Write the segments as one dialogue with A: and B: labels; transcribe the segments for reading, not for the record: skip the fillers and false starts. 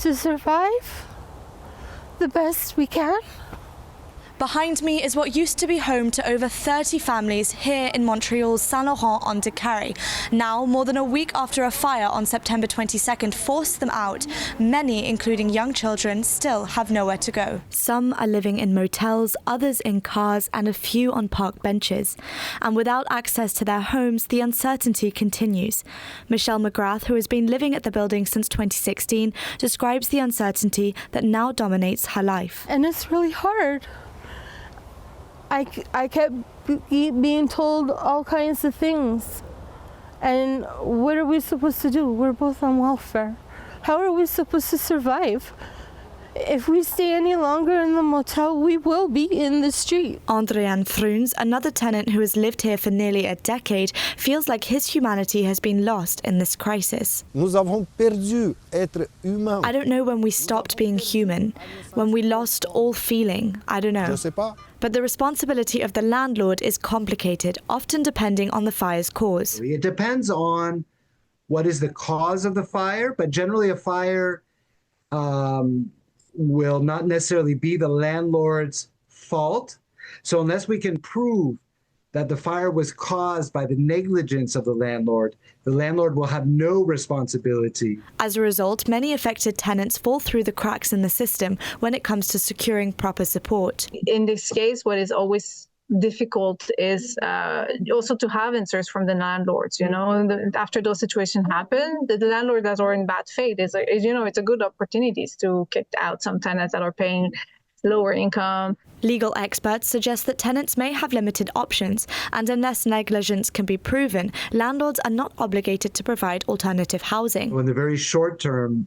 A: to survive the best we can.
B: Behind me is what used to be home to over 30 families here in Montreal's St-Laurent on Décarie. Now, more than a week after a fire on September 22nd forced them out, many, including young children, still have nowhere to go. Some are living in motels, others in cars, and a few on park benches. And without access to their homes, the uncertainty continues. Michelle McGrath, who has been living at the building since 2016, describes the uncertainty that now dominates her life.
A: And it's really hard. I kept being told all kinds of things. And what are we supposed to do? We're both on welfare. How are we supposed to survive? If we stay any longer in the motel, we will be in the street.
B: Andréan Fruns, another tenant who has lived here for nearly a decade, feels like his humanity has been lost in this crisis.
C: Nous avons perdu être humain.
B: I don't know when we stopped being human, when we lost all feeling. I don't know.
C: Je sais pas.
B: But the responsibility of the landlord is complicated, often depending on the fire's cause.
D: It depends on what is the cause of the fire, but generally a fire will not necessarily be the landlord's fault. So unless we can prove that the fire was caused by the negligence of the landlord will have no responsibility.
B: As a result, many affected tenants fall through the cracks in the system when it comes to securing proper support.
E: In this case, what is always difficult is also to have answers from the landlords. After those situations happen, the landlord that are in bad faith it's a good opportunity to kick out some tenants that are paying lower income.
B: Legal experts suggest that tenants may have limited options, and unless negligence can be proven, landlords are not obligated to provide alternative housing.
D: In the very short term,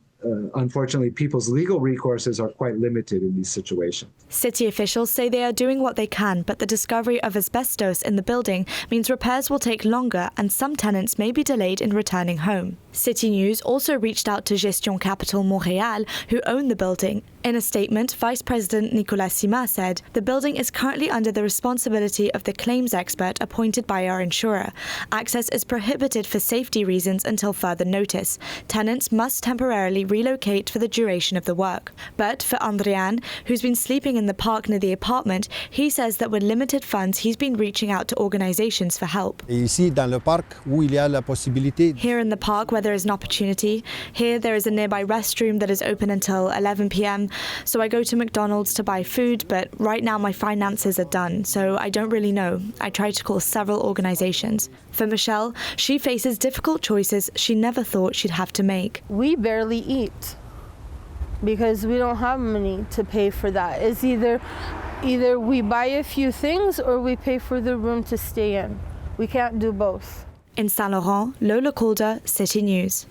D: unfortunately, people's legal recourses are quite limited in these situations.
B: City officials say they are doing what they can, but the discovery of asbestos in the building means repairs will take longer and some tenants may be delayed in returning home. City News also reached out to Gestion Capital Montréal, who own the building. In a statement, Vice President Nicolas Sima said, "The building is currently under the responsibility of the claims expert appointed by our insurer. Access is prohibited for safety reasons until further notice. Tenants must temporarily relocate for the duration of the work." But for Andréan, who's been sleeping in the park near the apartment, he says that with limited funds, he's been reaching out to organizations for help.
C: Ici, dans le parc, où il y a la possibilité.
B: Here in the park, where there is an opportunity, here there is a nearby restroom that is open until 11 p.m. So I go to McDonald's to buy food, but right now my finances are done, so I don't really know. I tried to call several organizations. For Michelle, she faces difficult choices she never thought she'd have to make.
A: We barely eat because we don't have money to pay for that. It's either we buy a few things or we pay for the room to stay in. We can't do both.
B: In St-Laurent, Lola Kalder, City News.